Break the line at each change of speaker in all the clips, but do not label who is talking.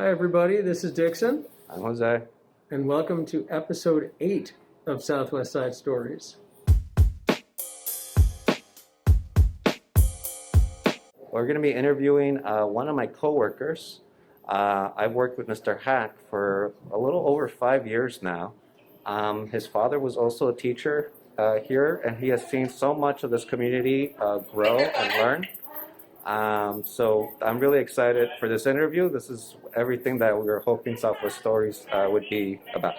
Hi, everybody. This is Dixon,
I'm Jose.
and welcome to episode 8 of Southwest Side Stories.
We're going to be interviewing one of my coworkers. I've worked with Mr. Haak for a little over 5 years now. His father was also a teacher here, and he has seen so much of this community grow and learn. So I'm really excited for this interview. This is everything that we were hoping Southwest Stories would be about.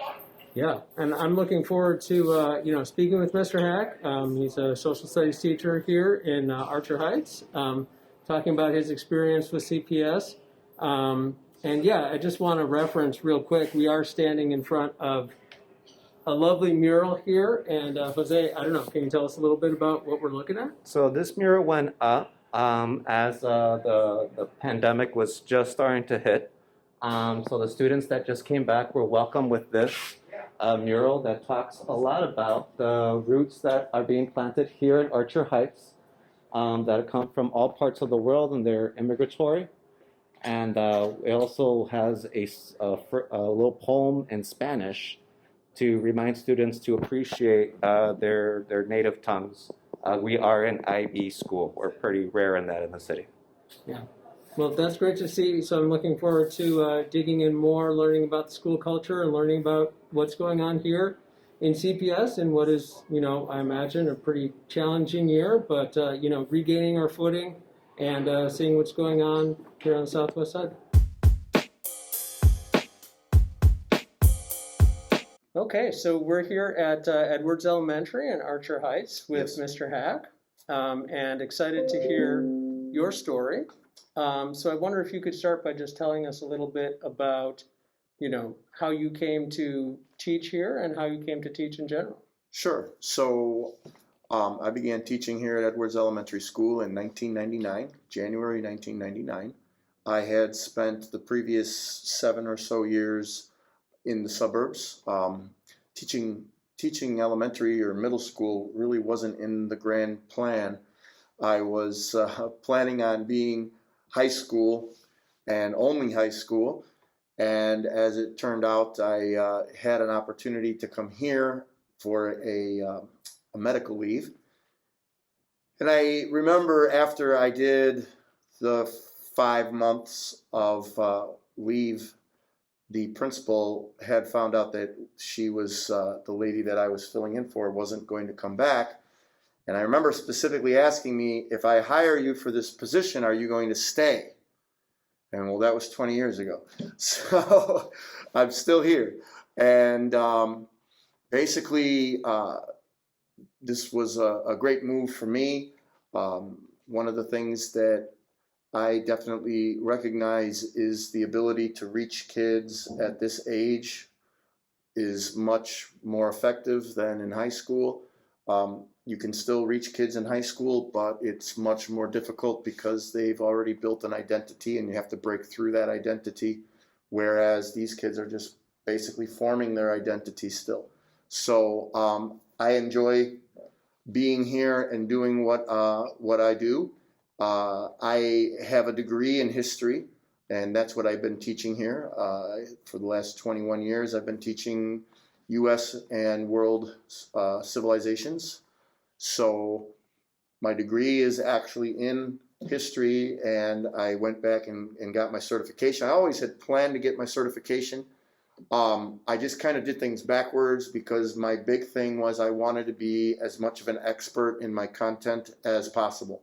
Yeah, and I'm looking forward to speaking with Mr. Haak. He's a social studies teacher here in Archer Heights, talking about his experience with CPS. I just want to reference real quick. We are standing in front of a lovely mural here, and Jose, I don't know, can you tell us a little bit about what we're looking at?
So this mural went up as the pandemic was just starting to hit. So the students that just came back were welcome with this mural that talks a lot about the roots that are being planted here in Archer Heights that come from all parts of the world, and they're immigratory. And it also has a little poem in Spanish to remind students to appreciate their native tongues. We are an IB school. We're pretty rare in that in the city.
Yeah. Well, that's great to see. So I'm looking forward to digging in more, learning about the school culture and learning about what's going on here in CPS and what is, I imagine a pretty challenging year, but, regaining our footing and seeing what's going on here on the Southwest side. Okay, so we're here at Edwards Elementary in Archer Heights with Mr. Haak, and excited to hear your story. So I wonder if you could start by just telling us a little bit about, how you came to teach here and how you came to teach in general.
Sure. So I began teaching here at Edwards Elementary School in 1999, January 1999. I had spent the previous 7 or so years in the suburbs. Teaching elementary or middle school really wasn't in the grand plan. I was planning on being high school and only high school. And as it turned out, I had an opportunity to come here for a medical leave. And I remember after I did the 5 months of leave, the principal had found out that she was the lady that I was filling in for wasn't going to come back. And I remember specifically asking me, if I hire you for this position, are you going to stay? And well, that was 20 years ago. So I'm still here. And basically, this was a great move for me. One of the things that I definitely recognize is the ability to reach kids at this age is much more effective than in high school. You can still reach kids in high school, but it's much more difficult because they've already built an identity and you have to break through that identity, whereas these kids are just basically forming their identity still. So I enjoy being here and doing what I do. I have a degree in history, and that's what I've been teaching here. For the last 21 years, I've been teaching U.S. and world civilizations. So my degree is actually in history, and I went back and got my certification. I always had planned to get my certification. I just kind of did things backwards because my big thing was I wanted to be as much of an expert in my content as possible.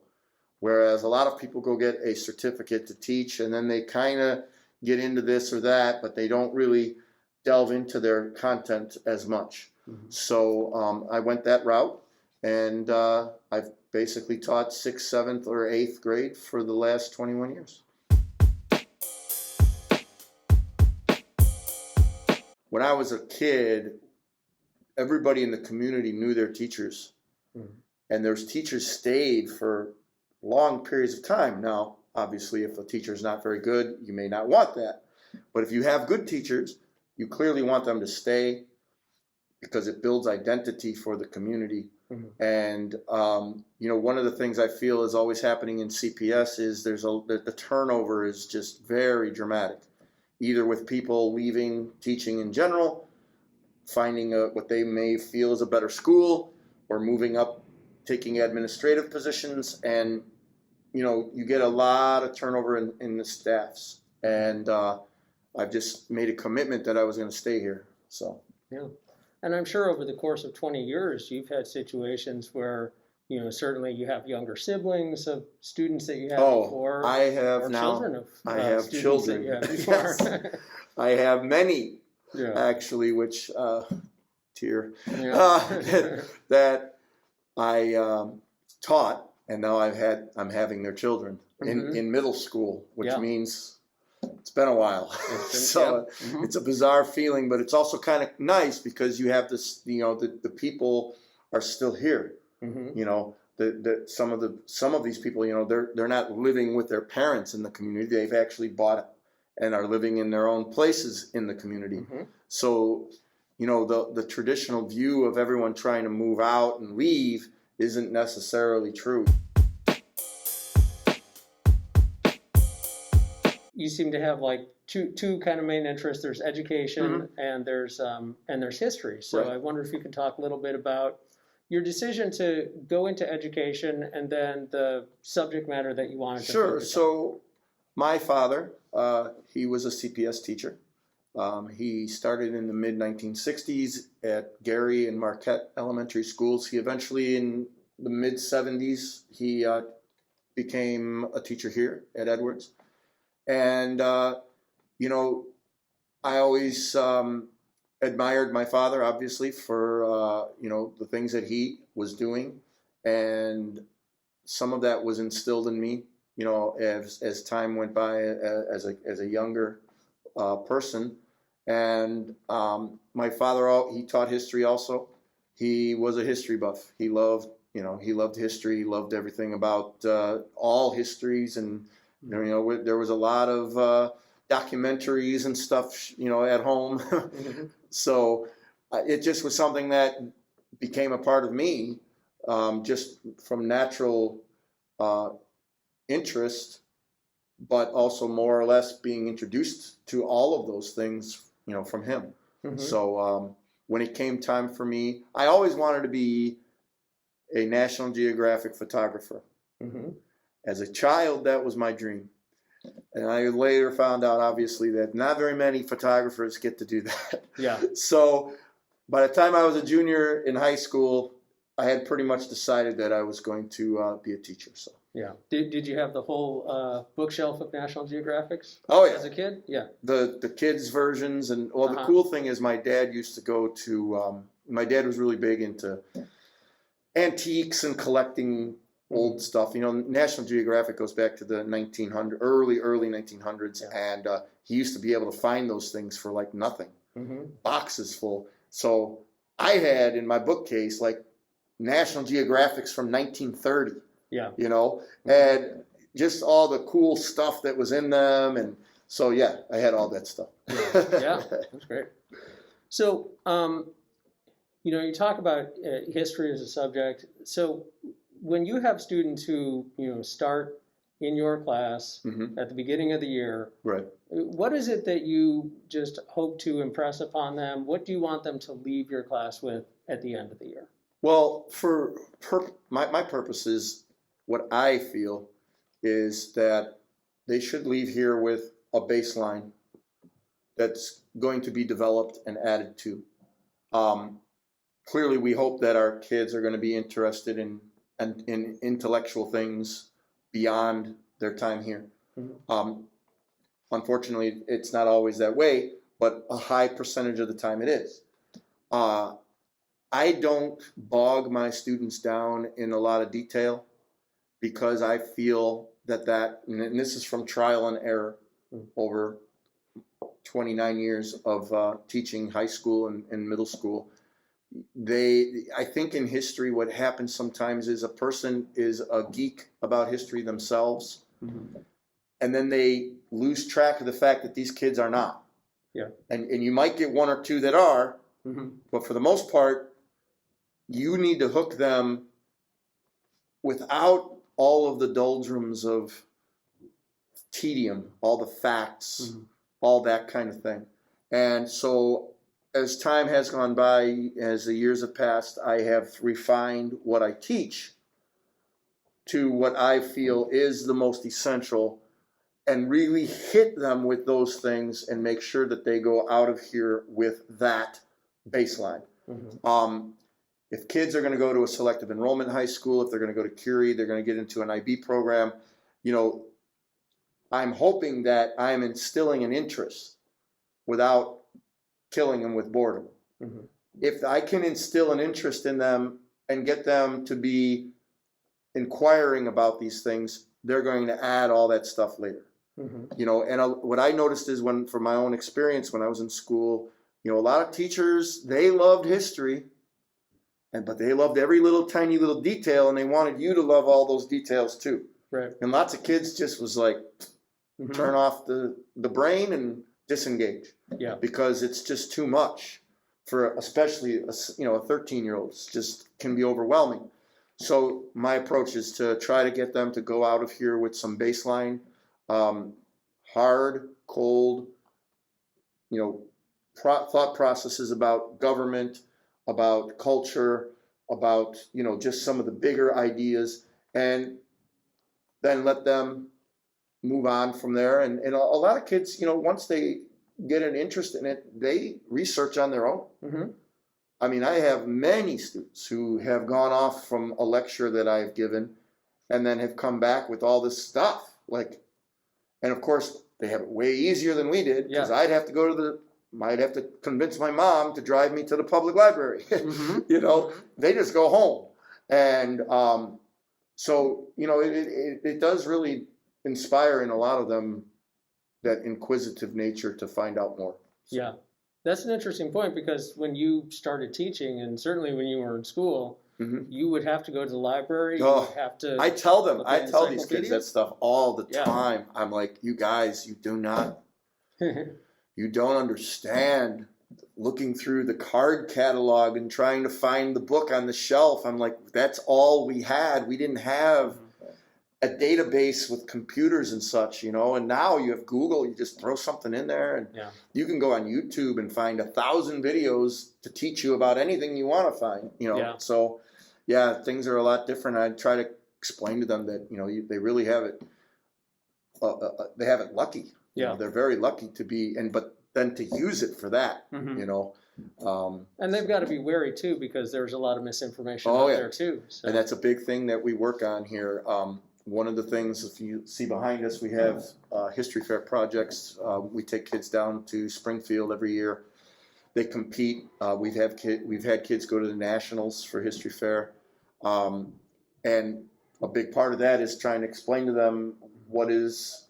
Whereas a lot of people go get a certificate to teach and then they kind of get into this or that, but they don't really delve into their content as much. Mm-hmm. So I went that route, and I've basically taught 6th, 7th, or 8th grade for the last 21 years. When I was a kid, everybody in the community knew their teachers. Mm-hmm. And those teachers stayed for long periods of time. Now, obviously, if a teacher is not very good, you may not want that. But if you have good teachers, you clearly want them to stay because it builds identity for the community. Mm-hmm. And, one of the things I feel is always happening in CPS is the turnover is just very dramatic. either with people leaving teaching in general, finding what they may feel is a better school, or moving up, taking administrative positions, and you get a lot of turnover in the staffs. And I've just made a commitment that I was going to stay here. So
Yeah. And I'm sure over the course of 20 years, you've had situations where, certainly you have younger siblings of students that you had before.
I have
or
now.
children of
I have
students
children.
that you had before.
Yes. I have many,
Yeah.
actually, which tear
Yeah.
that I taught, and now I'm having their children in middle school, which means it's been a while. So it's a bizarre feeling, but it's also kind of nice because you have this, the people are still here. Some of these people, they're not living with their parents in the community. They've actually bought it and are living in their own places in the community. So, the traditional view of everyone trying to move out and leave isn't necessarily true.
You seem to have like two kind of main interests. There's education and there's history. So
Right.
I wonder if you could talk a little bit about your decision to go into education and then the subject matter that you wanted to
Sure.
focus on.
So my father, he was a CPS teacher. He started in the mid-1960s at Gary and Marquette elementary schools. He eventually, in the mid-70s, he became a teacher here at Edwards. And, I always admired my father, obviously, for, the things that he was doing. And some of that was instilled in me, as time went by as a younger person. And my father, he taught history also. He was a history buff. He loved history. He loved everything about all histories. And, there was a lot of documentaries and stuff, at home. So it just was something that became a part of me, just from natural interest, but also more or less being introduced to all of those things, from him. So when it came time for me, I always wanted to be a National Geographic photographer. As a child, that was my dream. And I later found out, obviously, that not very many photographers get to do that.
Yeah.
So by the time I was a junior in high school, I had pretty much decided that I was going to be a teacher. So.
Yeah. Did you have the whole bookshelf of National Geographics as a kid? Yeah.
The kids' versions. And, well, the cool thing is my dad used to go to, my dad was really big into antiques and collecting old stuff. National Geographic goes back to the early 1900s, and he used to be able to find those things for like nothing, boxes full. So I had in my bookcase like National Geographics from 1930. Yeah, and just all the cool stuff that was in them, and so I had all that stuff.
Yeah, that's great. So, you talk about history as a subject. So, when you have students who, start in your class at the beginning of the year, right? What is it that you just hope to impress upon them? What do you want them to leave your class with at the end of the year?
Well, for my purposes, what I feel is that they should leave here with a baseline that's going to be developed and added to. Clearly, we hope that our kids are going to be interested in intellectual things beyond their time here. Unfortunately, it's not always that way, but a high percentage of the time it is. I don't bog my students down in a lot of detail because I feel that, and this is from trial and error over 29 years of teaching high school and middle school. I think in history what happens sometimes is a person is a geek about history themselves, and then they lose track of the fact that these kids are not. Yeah. And you might get one or two that are, but for the most part, you need to hook them without all of the doldrums of tedium, all the facts, all that kind of thing. And so as time has gone by, as the years have passed, I have refined what I teach to what I feel is the most essential, and really hit them with those things and make sure that they go out of here with that baseline. If kids are going to go to a selective enrollment high school, if they're going to go to Curie, they're going to get into an IB program, you know, I'm hoping that I'm instilling an interest without killing them with boredom. If I can instill an interest in them and get them to be inquiring about these things, they're going to add all that stuff later. You know, and what I noticed is from my own experience when I was in school, you know, a lot of teachers, they loved history, but they loved every little tiny little detail, and they wanted you to love all those details too.
Right.
And lots of kids just was like, turn off the brain and disengage.
Yeah.
Because it's just too much for especially a 13-year-old. It's just can be overwhelming. So my approach is to try to get them to go out of here with some baseline, hard, cold, you know, thought processes about government, about culture, about, you know, just some of the bigger ideas, and then let them move on from there. And a lot of kids, you know, once they get an interest in it, they research on their own. I mean, I have many students who have gone off from a lecture that I've given and then have come back with all this stuff. Like, and of course, they have it way easier than we did, because I'd have to might have to convince my mom to drive me to the public library. You know, they just go home. And so, you know, it does really inspire in a lot of them that inquisitive nature to find out more.
Yeah, that's an interesting point, because when you started teaching, and certainly when you were in school, you would have to go to the library. You would have to.
I tell these kids that stuff all the time. I'm like, you guys, you don't understand looking through the card catalog and trying to find the book on the shelf. I'm like, that's all we had. We didn't have a database with computers and such, you know, and now you have Google, you just throw something in there, and you can go on YouTube and find 1,000 videos to teach you about anything you want to find, you know. So yeah, things are a lot different. I try to explain to them that, you know, they really have it, they have it lucky. You know, they're very lucky to be, but then to use it for that, you know.
And they've got to be wary too, because there's a lot of misinformation out there too. So.
And that's a big thing that we work on here. One of the things, if you see behind us, we have history fair projects. We take kids down to Springfield every year. They compete. We've had kids go to the nationals for history fair, and a big part of that is trying to explain to them what is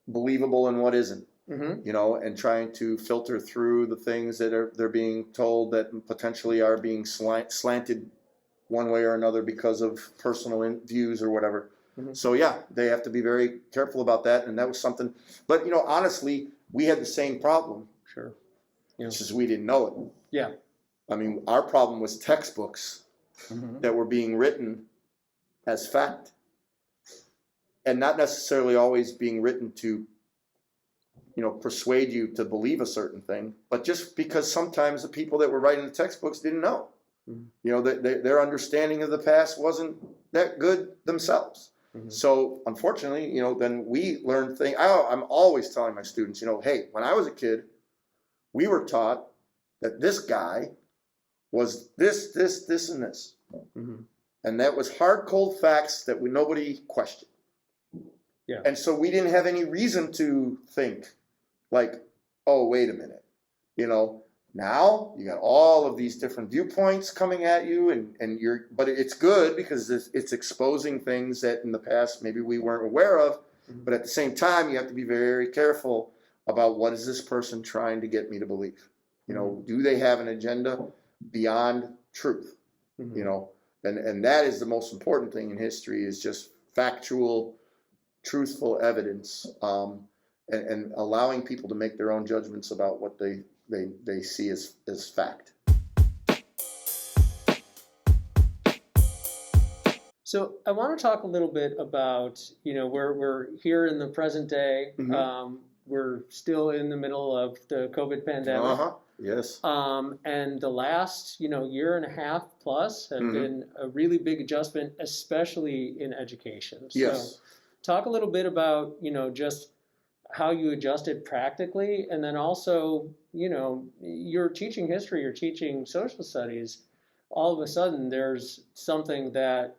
believable and what isn't. You know, and trying to filter through the things that they're being told that potentially are being slanted one way or another because of personal views or whatever. So yeah, they have to be very careful about that, and that was something. But you know, honestly, we had the same problem.
Sure.
It's just we didn't know it.
Yeah.
I mean, our problem was textbooks that were being written as fact, and not necessarily always being written to, you know, persuade you to believe a certain thing, but just because sometimes the people that were writing the textbooks didn't know. You know, their understanding of the past wasn't that good themselves. So unfortunately, you know, then we learned things. I'm always telling my students, you know, hey, when I was a kid, we were taught that this guy was this, and this. And that was hard, cold facts that nobody questioned. Yeah. And so we didn't have any reason to think like, oh, wait a minute, you know, now you got all of these different viewpoints coming at you, but it's good because it's exposing things that in the past maybe we weren't aware of. But at the same time, you have to be very careful about what is this person trying to get me to believe. You know, do they have an agenda beyond truth? You know, and that is the most important thing in history, is just factual, truthful evidence, and allowing people to make their own judgments about what they see as fact.
So I want to talk a little bit about, you know, we're here in the present day. we're still in the middle of the COVID pandemic.
Yes.
And the last, year and a half plus have been a really big adjustment, especially in education.
Yes.
So talk a little bit about, just how you adjusted practically, and then also, you're teaching history, you're teaching social studies. All of a sudden, there's something that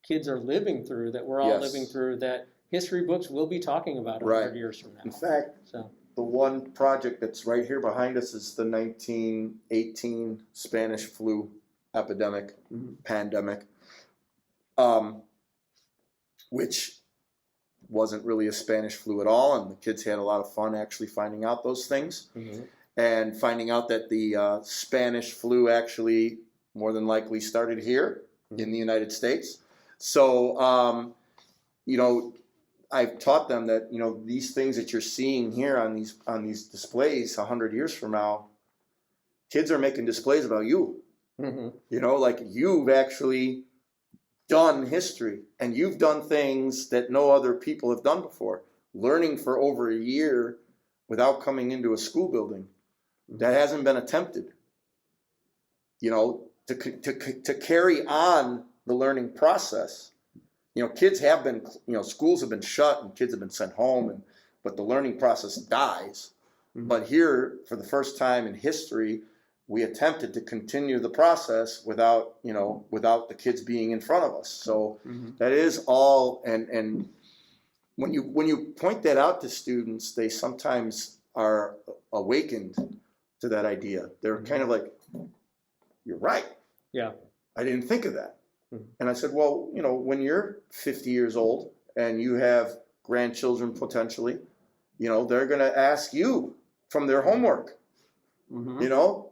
kids are living through, that we're all living through, that history books will be talking about 100 years from now.
In fact, the one project that's right here behind us is the 1918 Spanish flu epidemic, pandemic, which wasn't really a Spanish flu at all, and the kids had a lot of fun actually finding out those things, and finding out that the Spanish flu actually more than likely started here in the United States. So, I've taught them that, these things that you're seeing here on these displays 100 years from now, kids are making displays about you. Like you've actually done history, and you've done things that no other people have done before. Learning for over a year without coming into a school building, that hasn't been attempted. To carry on the learning process. Kids have been, schools have been shut and kids have been sent home, but the learning process dies. But here, for the first time in history, we attempted to continue the process without the kids being in front of us. So that is all, and when you point that out to students, they sometimes are awakened to that idea. They're kind of like, you're right.
Yeah.
I didn't think of that. And I said, well, when you're 50 years old and you have grandchildren potentially, they're going to ask you from their homework,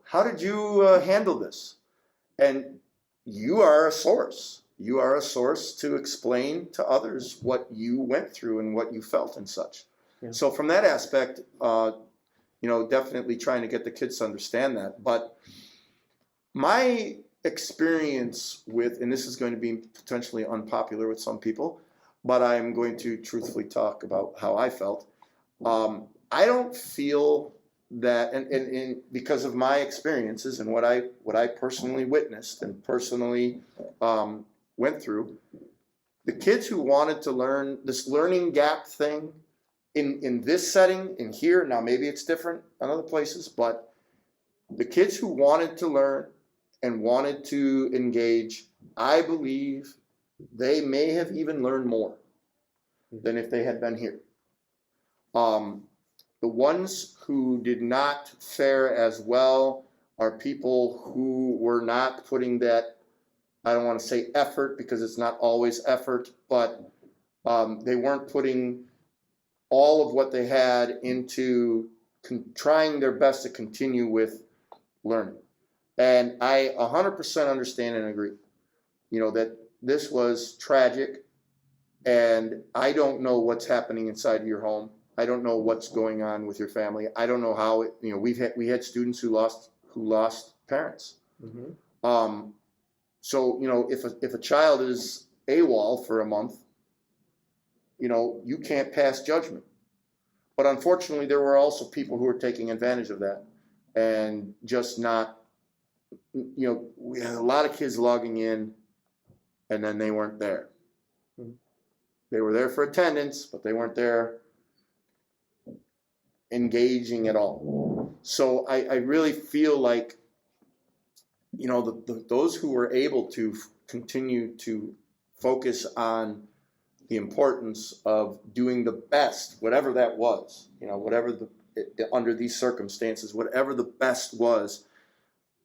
how did you handle this? And you are a source. You are a source to explain to others what you went through and what you felt and such. Yeah. So from that aspect, definitely trying to get the kids to understand that. But my experience with, and this is going to be potentially unpopular with some people, but I'm going to truthfully talk about how I felt. I don't feel that, and because of my experiences and what I personally witnessed and personally went through, the kids who wanted to learn this learning gap thing in this setting, in here, now maybe it's different in other places, but the kids who wanted to learn and wanted to engage, I believe they may have even learned more than if they had been here. The ones who did not fare as well are people who were not putting that, I don't want to say effort because it's not always effort, but they weren't putting all of what they had into trying their best to continue with learning. And I 100% understand and agree, that this was tragic, and I don't know what's happening inside your home. I don't know what's going on with your family. I don't know how it, we had students who lost parents. So if a child is AWOL for a month, you can't pass judgment. But unfortunately, there were also people who were taking advantage of that and just not. We had a lot of kids logging in, and then they weren't there. They were there for attendance, but they weren't there engaging at all. So I really feel like, those who were able to continue to focus on the importance of doing the best, whatever that was, whatever under these circumstances, whatever the best was,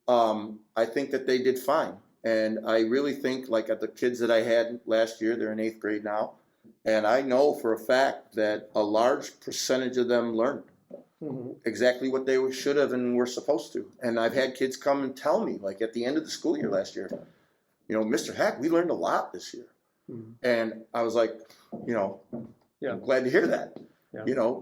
I think that they did fine. And I really think, like at the kids that I had last year, they're in 8th grade now, and I know for a fact that a large percentage of them learned exactly what they should have and were supposed to. And I've had kids come and tell me, like at the end of the school year last year, Mr. Haak, we learned a lot this year. And I was like, I'm glad to hear that,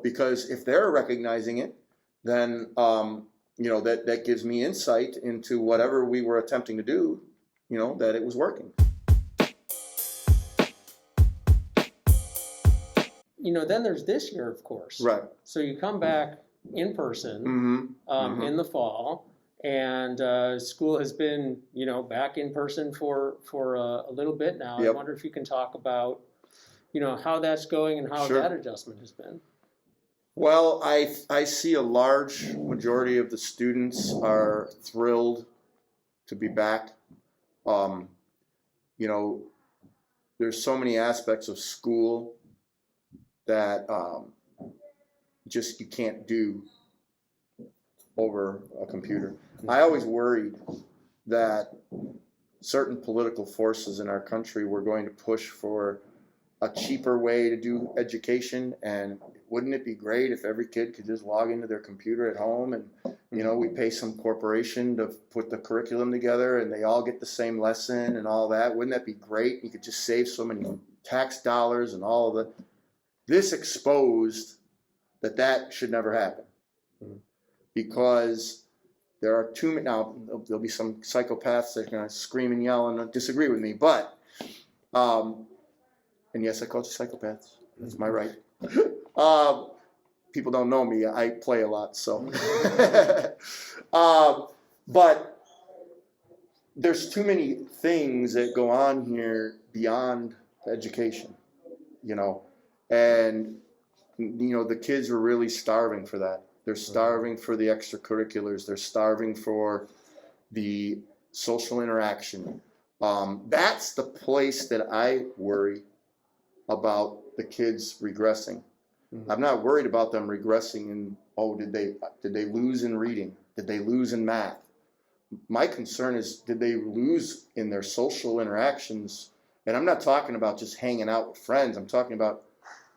because if they're recognizing it, then, that gives me insight into whatever we were attempting to do, that it was working.
then there's this year, of course.
Right.
So you come back in person
Mm-hmm.
in the fall, and school has been, back in person for a little bit now.
Yep.
I wonder if you can talk about, how that's going and how
Sure.
that adjustment has been.
Well, I see a large majority of the students are thrilled to be back. There's so many aspects of school that just you can't do over a computer. I always worried that certain political forces in our country were going to push for a cheaper way to do education, and wouldn't it be great if every kid could just log into their computer at home and we pay some corporation to put the curriculum together and they all get the same lesson and all that? Wouldn't that be great? You could just save so many tax dollars and all of the. This exposed that should never happen, because there are too many. Now there'll be some psychopaths that are going to scream and yell and disagree with me, but and yes, I call you psychopaths. That's my right. People don't know me. I play a lot, so. But there's too many things that go on here beyond education, and the kids are really starving for that. They're starving for the extracurriculars. They're starving for the social interaction. That's the place that I worry about the kids regressing. I'm not worried about them regressing in, did they lose in reading? Did they lose in math? My concern is, did they lose in their social interactions? And I'm not talking about just hanging out with friends. I'm talking about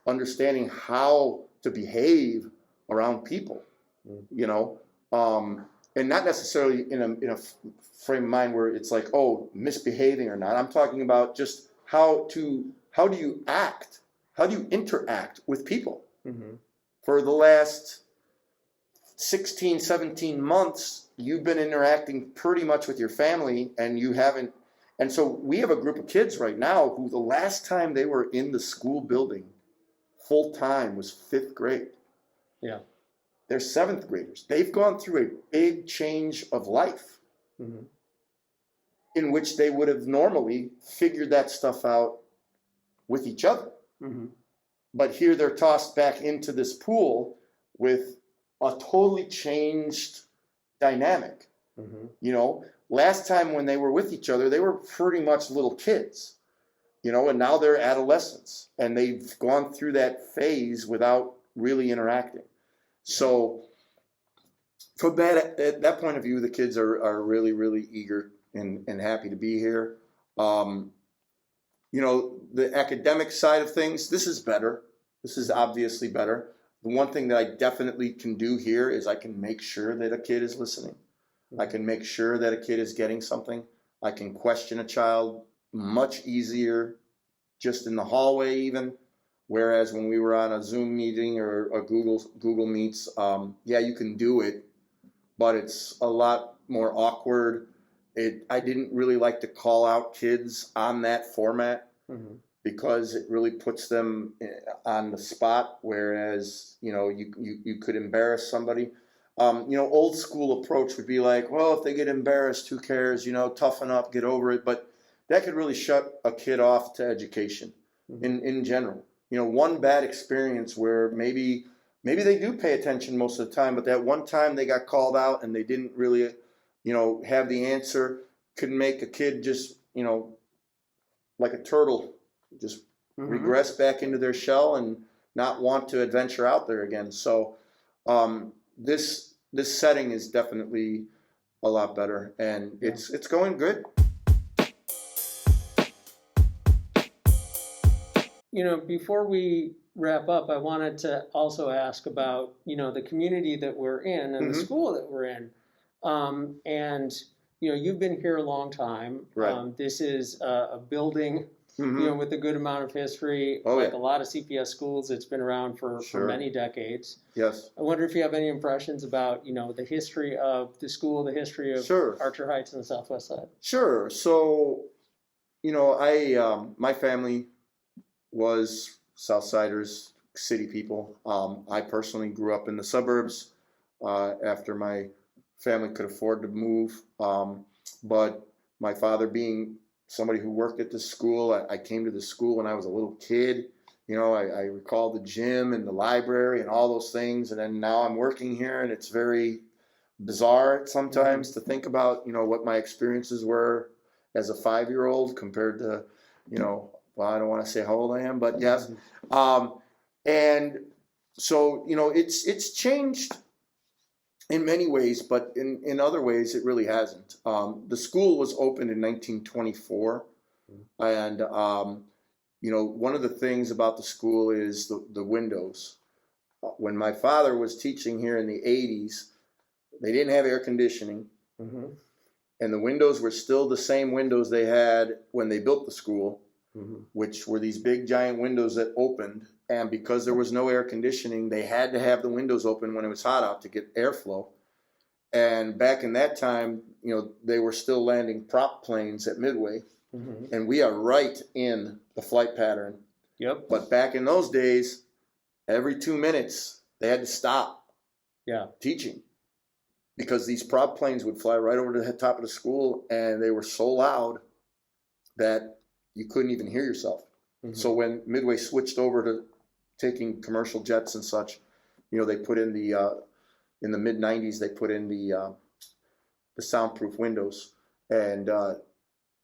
understanding how to behave around people, and not necessarily in a frame of mind where it's like, misbehaving or not. I'm talking about just how do you act? How do you interact with people? For the last 16, 17 months, you've been interacting pretty much with your family, and you haven't. And so we have a group of kids right now who the last time they were in the school building full time was 5th grade.
Yeah.
They're 7th graders. They've gone through a big change of life in which they would have normally figured that stuff out with each other. But here they're tossed back into this pool with a totally changed dynamic. Last time when they were with each other, they were pretty much little kids, and now they're adolescents, and they've gone through that phase without really interacting. So from at that point of view, the kids are really, really eager and happy to be here. The academic side of things, this is better. This is obviously better. The one thing that I definitely can do here is I can make sure that a kid is listening. I can make sure that a kid is getting something. I can question a child much easier just in the hallway even. Whereas when we were on a Zoom meeting or a Google Meets, you can do it, but it's a lot more awkward. I didn't really like to call out kids on that format because it really puts them on the spot. Whereas you could embarrass somebody. Old school approach would be like, well, if they get embarrassed, who cares? Toughen up, get over it. But that could really shut a kid off to education in general. One bad experience where maybe they do pay attention most of the time, but that one time they got called out and they didn't really, have the answer, could make a kid just, like a turtle, just regress back into their shell and not want to adventure out there again. So this setting is definitely a lot better, and it's going good.
Before we wrap up, I wanted to also ask about, the community that we're in and the school that we're in. And, you've been here a long time.
Right.
This is a building, with a good amount of history. A lot of CPS schools, it's been around for many decades.
Yes.
I wonder if you have any impressions about, the history of the school, the history of Archer Heights and the Southwest Side.
Sure. So, my family was Southsiders, city people. I personally grew up in the suburbs after my family could afford to move. But my father being somebody who worked at the school, I came to the school when I was a little kid. You know, I recall the gym and the library and all those things. And then now I'm working here, and it's very bizarre sometimes to think about, you know, what my experiences were as a 5-year-old compared to, you know, well, I don't want to say how old I am, but yes. And so, you know, it's changed in many ways, but in other ways it really hasn't. The school was opened in 1924, and you know, one of the things about the school is the windows. When my father was teaching here in the 80s, they didn't have air conditioning, and the windows were still the same windows they had when they built the school, which were these big giant windows that opened. And because there was no air conditioning, they had to have the windows open when it was hot out to get airflow. And back in that time, you know, they were still landing prop planes at Midway, and we are right in the flight pattern.
Yep.
But back in those days, every 2 minutes they had to stop teaching, because these prop planes would fly right over to the top of the school, and they were so loud that you couldn't even hear yourself. So when Midway switched over to taking commercial jets and such, you know, they put in the mid 90s, they put in the soundproof windows, and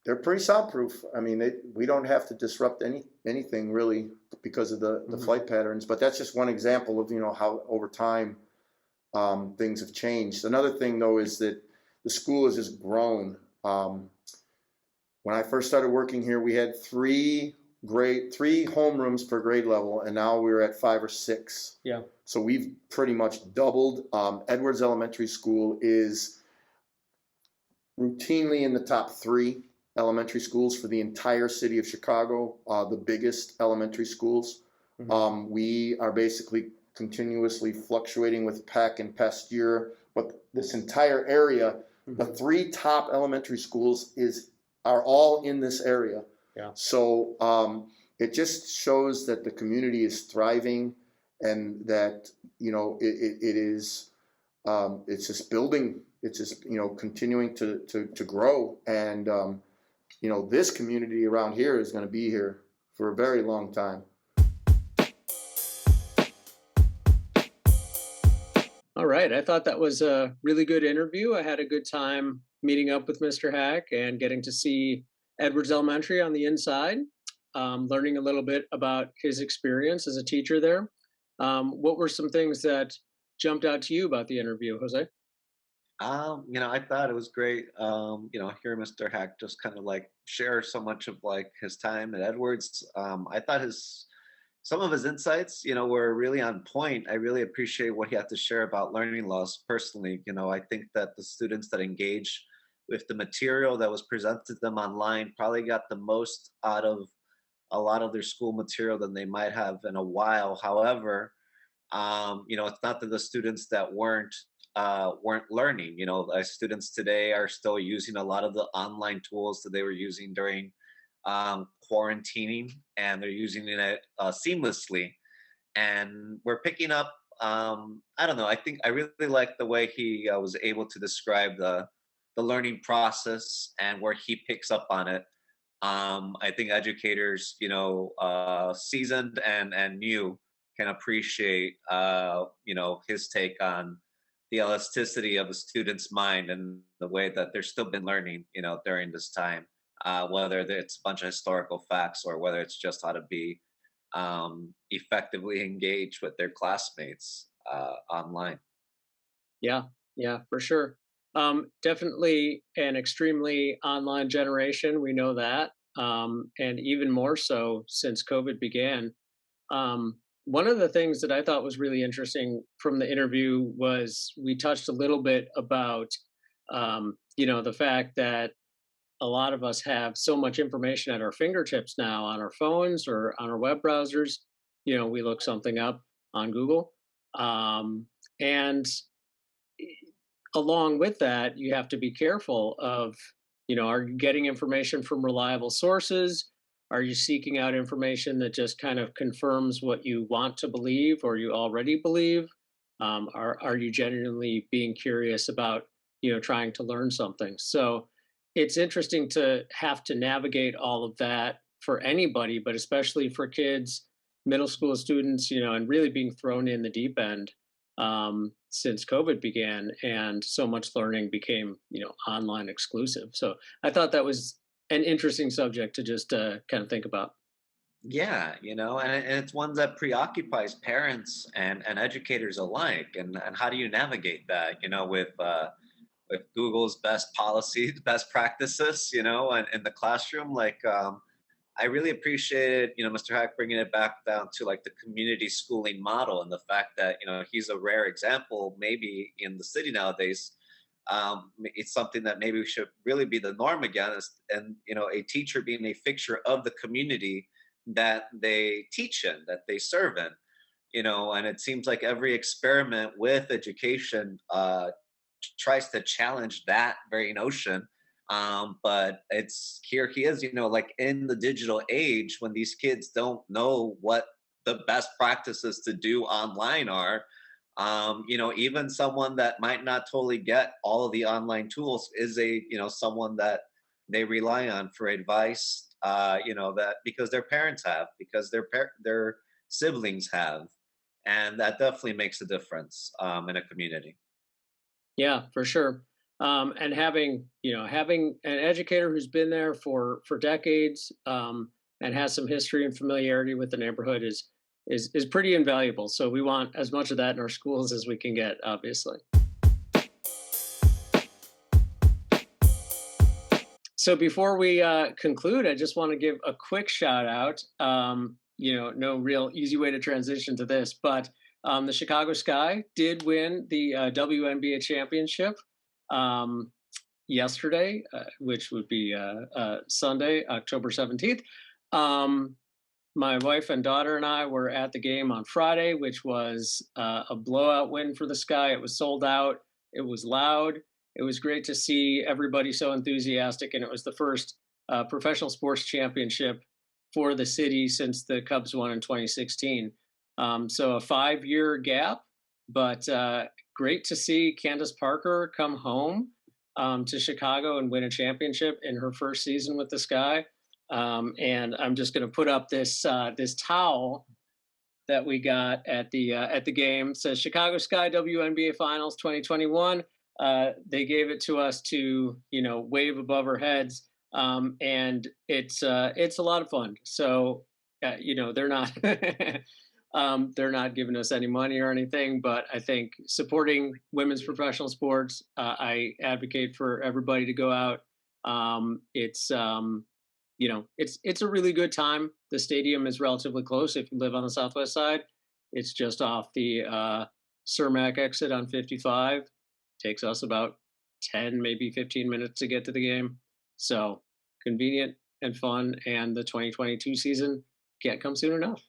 they're pretty soundproof. I mean, we don't have to disrupt anything really because of the flight patterns. But that's just one example of, you know, how over time things have changed. Another thing though is that the school has just grown. When I first started working here, we had three homerooms per grade level, and now we're at 5 or 6.
Yeah.
So we've pretty much doubled. Edwards Elementary School is routinely in the top 3 elementary schools for the entire city of Chicago, the biggest elementary schools. We are basically continuously fluctuating with PEC and past year, but this entire area, the 3 top elementary schools are all in this area.
Yeah. So
it just shows that the community is thriving, and that, you know, it is it's just building. It's just, you know, continuing to grow, and you know, this community around here is going to be here for a very long time.
All right. I thought that was a really good interview. I had a good time meeting up with Mr. Haak and getting to see Edwards Elementary on the inside, learning a little bit about his experience as a teacher there. What were some things that jumped out to you about the interview, Jose?
You know, I thought it was great. You know, hear Mr. Hack just kind of like share so much of like his time at Edwards. I thought some of his insights, you know, were really on point. I really appreciate what he had to share about learning loss personally. You know, I think that the students that engage with the material that was presented to them online probably got the most out of a lot of their school material than they might have in a while. However, you know, it's not that the students that weren't learning. You know, students today are still using a lot of the online tools that they were using during quarantining, and they're using it seamlessly. And we're picking up. I don't know. I think I really like the way he was able to describe the learning process and where he picks up on it. I think educators, you know, seasoned and new, can appreciate, you know, his take on the elasticity of a student's mind and the way that they're still been learning, you know, during this time, whether it's a bunch of historical facts or whether it's just how to be effectively engaged with their classmates online.
Yeah, yeah, for sure. Definitely an extremely online generation. We know that, and even more so since COVID began. One of the things that I thought was really interesting from the interview was we touched a little bit about, you know, the fact that a lot of us have so much information at our fingertips now on our phones or on our web browsers. You know, we look something up on Google, and along with that, you have to be careful of, you know, are you getting information from reliable sources? Are you seeking out information that just kind of confirms what you want to believe or you already believe? Are you genuinely being curious about, trying to learn something? So it's interesting to have to navigate all of that for anybody, but especially for kids, middle school students, and really being thrown in the deep end since COVID began, and so much learning became, online exclusive. So I thought that was an interesting subject to just kind of think about.
Yeah, and it's one that preoccupies parents and educators alike. And how do you navigate that, with Google's best policies, best practices, and in the classroom? Like, I really appreciated, Mr. Hack bringing it back down to like the community schooling model and the fact that, he's a rare example, maybe in the city nowadays. It's something that maybe we should really be the norm again, and, a teacher being a fixture of the community that they teach in, that they serve in, and it seems like every experiment with education tries to challenge that very notion. But it's here he is, like in the digital age when these kids don't know what the best practices to do online are. Even someone that might not totally get all of the online tools is someone that they rely on for advice, that because their parents have, because their siblings have, and that definitely makes a difference in a community.
Yeah, for sure. And having an educator who's been there for decades, and has some history and familiarity with the neighborhood is pretty invaluable. So we want as much of that in our schools as we can get, obviously. So before we conclude, I just want to give a quick shout out. No real easy way to transition to this, but the Chicago Sky did win the WNBA championship yesterday, which would be Sunday, October 17th. My wife and daughter and I were at the game on Friday, which was a blowout win for the Sky. It was sold out. It was loud. It was great to see everybody so enthusiastic, and it was the first professional sports championship for the city since the Cubs won in 2016. So a 5-year gap, but great to see Candace Parker come home to Chicago and win a championship in her first season with the Sky. And I'm just going to put up this towel that we got at the game. It says Chicago Sky WNBA Finals 2021. They gave it to us to wave above our heads, and it's a lot of fun. So they're not they're not giving us any money or anything, but I think supporting women's professional sports, I advocate for everybody to go out. It's it's a really good time. The stadium is relatively close if you live on the southwest side. It's just off the Cermak exit on 55. Takes us about 10, maybe 15 minutes to get to the game. So convenient and fun, and the 2022 season can't come soon enough.